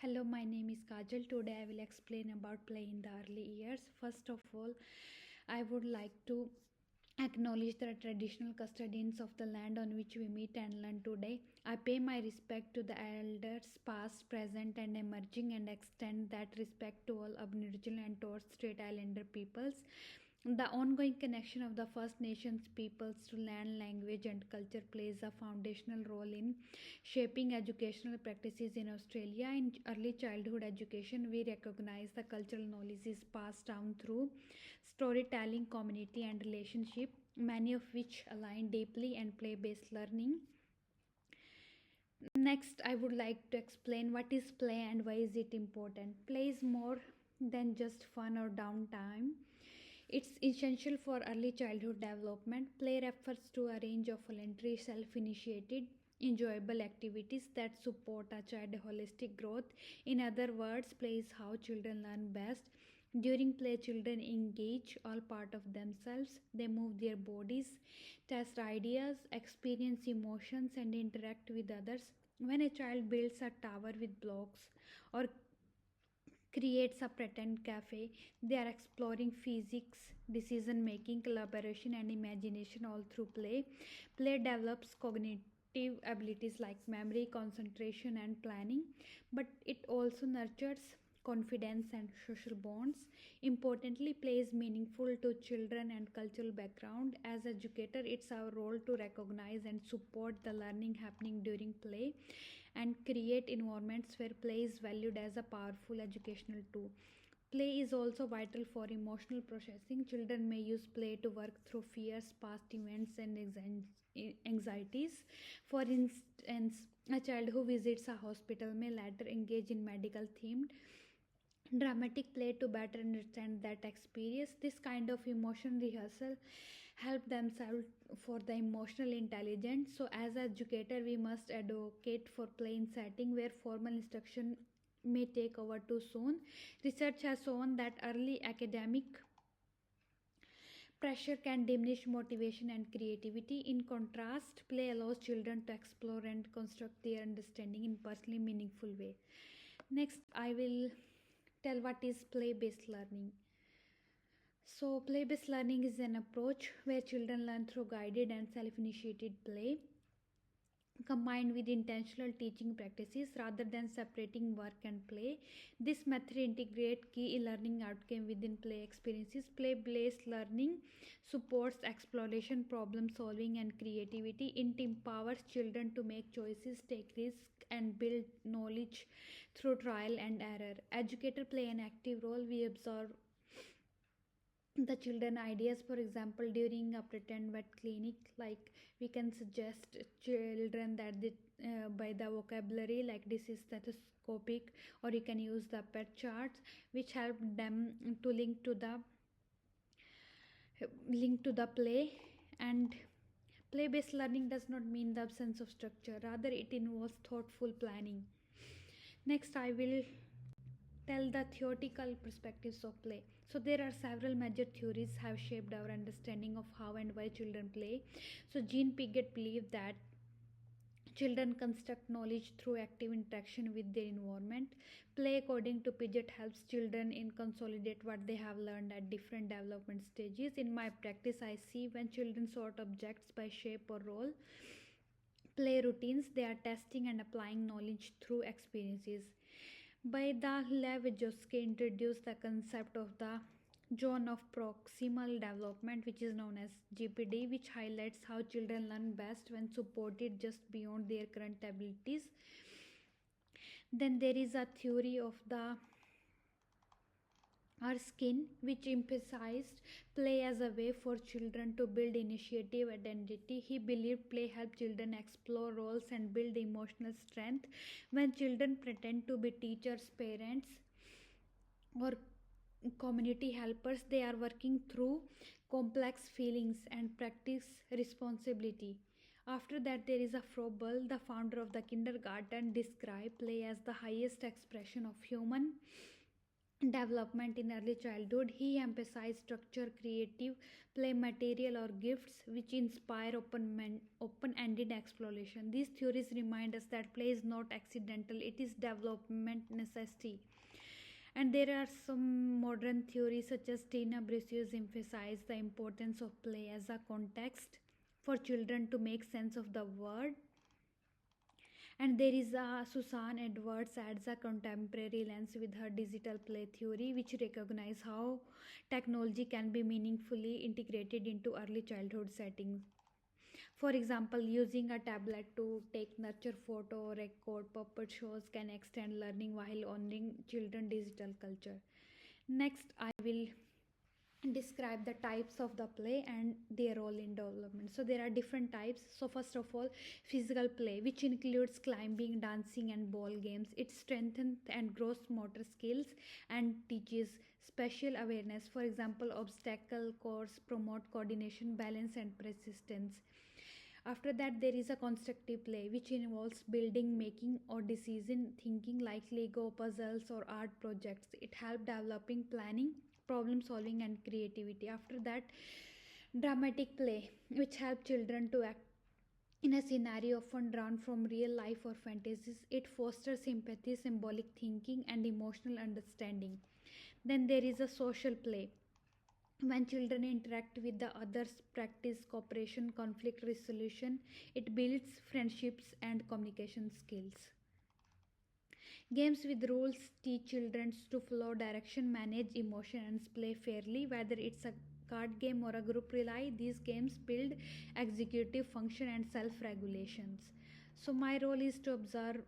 Hello, my name is Kajal. Today I will explain about play in the early years. First of all, I would like to acknowledge the traditional custodians of the land on which we meet and learn today. I pay my respect to the elders past, present and emerging and extend that respect to all Aboriginal and Torres Strait Islander peoples. The ongoing connection of the First Nations peoples to land, language, and culture plays a foundational role in shaping educational practices in Australia. In early childhood education, we recognize the cultural knowledge is passed down through storytelling, community, and relationship, many of which align deeply and play based learning. Next, I would like to explain what is play and why is it important. Play is more than just fun or downtime. It's essential for early childhood development. Play refers to a range of voluntary, self-initiated, enjoyable activities that support a child's holistic growth. In other words, play is how children learn best. During play, children engage all part of themselves. They move their bodies, test ideas, experience emotions, and interact with others. When a child builds a tower with blocks or creates a pretend cafe, they are exploring physics, decision making, collaboration, and imagination all through play. Play develops cognitive abilities like memory, concentration, and planning, but it also nurtures confidence and social bonds. Importantly, play is meaningful to children and cultural background. As educator, it's our role to recognize and support the learning happening during play and create environments where play is valued as a powerful educational tool. Play is also vital for emotional processing. Children may use play to work through fears, past events, and anxieties. For instance, a child who visits a hospital may later engage in medical themed dramatic play to better understand that experience. This kind of emotion rehearsal help themselves for the emotional intelligence. So as an educator, we must advocate for play in setting where formal instruction may take over too soon. Research has shown that early academic pressure can diminish motivation and creativity. In contrast, play allows children to explore and construct their understanding in personally meaningful way. Next, I will tell what is play based learning. So, play based learning is an approach where children learn through guided and self initiated play combined with intentional teaching practices rather than separating work and play. This method integrates key learning outcome within play experiences. Play based learning supports exploration, problem solving, and creativity. It empowers children to make choices, take risks, and build knowledge through trial and error. Educators play an active role. We observe the children ideas, for example, during a pretend vet clinic, like we can suggest children that they by the vocabulary like this is stethoscopic, or you can use the pet charts which help them to link to the play. And play based learning does not mean the absence of structure, rather it involves thoughtful planning. Next, I will tell the theoretical perspectives of play. So there are several major theories have shaped our understanding of how and why children play. So Jean Piaget believed that children construct knowledge through active interaction with their environment. Play, according to Piaget, helps children in consolidate what they have learned at different development stages. In my practice, I see when children sort objects by shape or role, play routines, they are testing and applying knowledge through experiences. By the Lev-Vygotsky introduced the concept of the zone of proximal development, which is known as GPD, which highlights how children learn best when supported just beyond their current abilities. Then there is a theory of the Erskine, which emphasized play as a way for children to build initiative identity. He believed play helped children explore roles and build emotional strength. When children pretend to be teachers, parents, or community helpers, they are working through complex feelings and practice responsibility. After that, there is a Froebel, the founder of the kindergarten, described play as the highest expression of human development in early childhood. He emphasized structure, creative play material, or gifts which inspire open-ended exploration. These theories remind us that play is not accidental; it is development necessity. And there are some modern theories such as Tina Brasius emphasize the importance of play as a context for children to make sense of the world. And there is a Susan Edwards adds a contemporary lens with her digital play theory, which recognize how technology can be meaningfully integrated into early childhood settings. For example, using a tablet to take nurture photo or record puppet shows can extend learning while honoring children digital culture. Next, I will describe the types of the play and their role in development. So there are different types. So first of all, physical play, which includes climbing, dancing, and ball games. It strengthens and grows motor skills and teaches special awareness. For example, obstacle course promote coordination, balance, and persistence. After that, there is a constructive play, which involves building, making, or decision thinking like Lego puzzles or art projects. It helps developing planning, problem solving, and creativity. After that, dramatic play, which help children to act in a scenario often drawn from real life or fantasies. It fosters sympathy, symbolic thinking, and emotional understanding. Then there is a social play. When children interact with the others, practice cooperation, conflict resolution, it builds friendships and communication skills. Games with rules teach children to follow direction, manage emotions, play fairly. Whether it's a card game or a group relay, these games build executive function and self regulations. So, my role is to observe.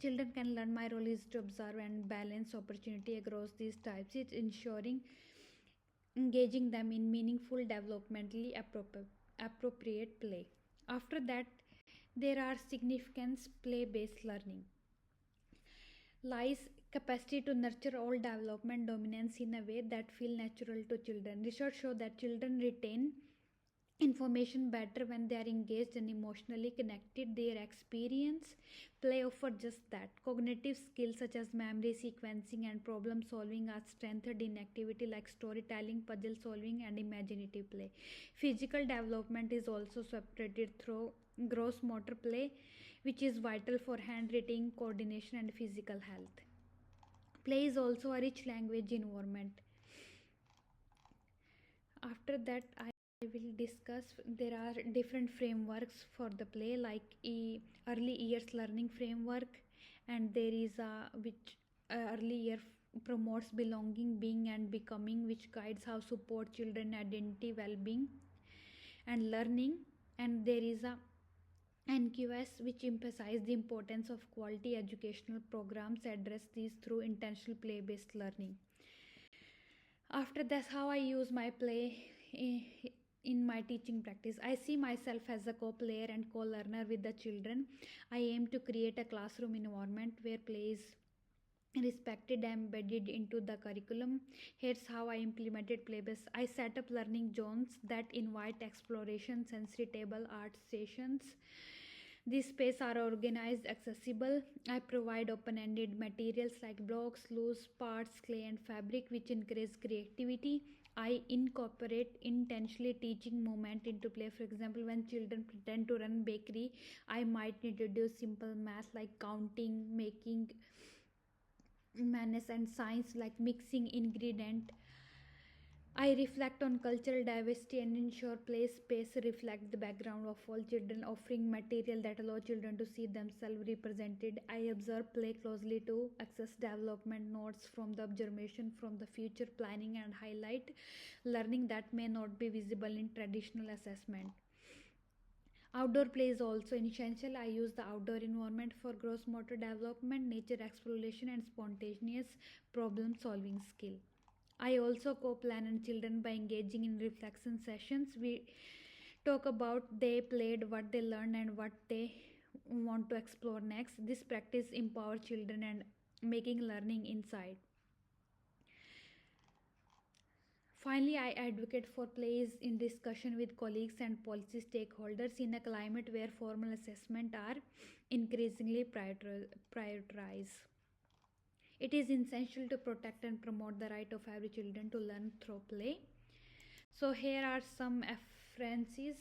Children can learn. My role is to observe and balance opportunity across these types. It's ensuring engaging them in meaningful, developmentally appropriate play. After that, there are significance play based learning. Lies capacity to nurture all development dominance in a way that feel natural to children. Research show that children retain information better when they are engaged and emotionally connected. Their experience play offer just that. Cognitive skills such as memory, sequencing, and problem solving are strengthened in activity like storytelling, puzzle solving, and imaginative play. Physical development is also supported through gross motor play, which is vital for handwriting, coordination, and physical health. Play is also a rich language environment. After that, I will discuss. There are different frameworks for the play like early years learning framework, and there is a which early year promotes belonging, being, and becoming, which guides how support children identity, well-being, and learning. And there is a NQS, which emphasize the importance of quality educational programs, address these through intentional play-based learning. After that's how I use my play in my teaching practice. I see myself as a co-player and co-learner with the children. I aim to create a classroom environment where play is respected and embedded into the curriculum. Here's how I implemented playbase. I set up learning zones that invite exploration, sensory table, art sessions. These spaces are organized, accessible. I provide open-ended materials like blocks, loose parts, clay, and fabric, which encourage creativity. I incorporate intentionally teaching movement into play. For example, when children pretend to run bakery, I might introduce simple math like counting, making manners, and science like mixing ingredient. I reflect on cultural diversity and ensure play space reflect the background of all children, offering material that allow children to see themselves represented. I observe play closely to access development notes from the observation from the future planning and highlight learning that may not be visible in traditional assessment. Outdoor play is also essential. I use the outdoor environment for gross motor development, nature exploration, and spontaneous problem solving skill. I also co-plan and children by engaging in reflection sessions. We talk about they played, what they learned, and what they want to explore next. This practice empowers children and making learning inside. Finally, I advocate for plays in discussion with colleagues and policy stakeholders in a climate where formal assessment are increasingly prioritized. It is essential to protect and promote the right of every children to learn through play. So here are some references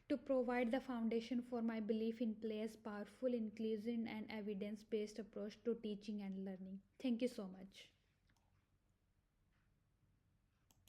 to provide the foundation for my belief in play as powerful, inclusive, and evidence-based approach to teaching and learning. Thank you so much.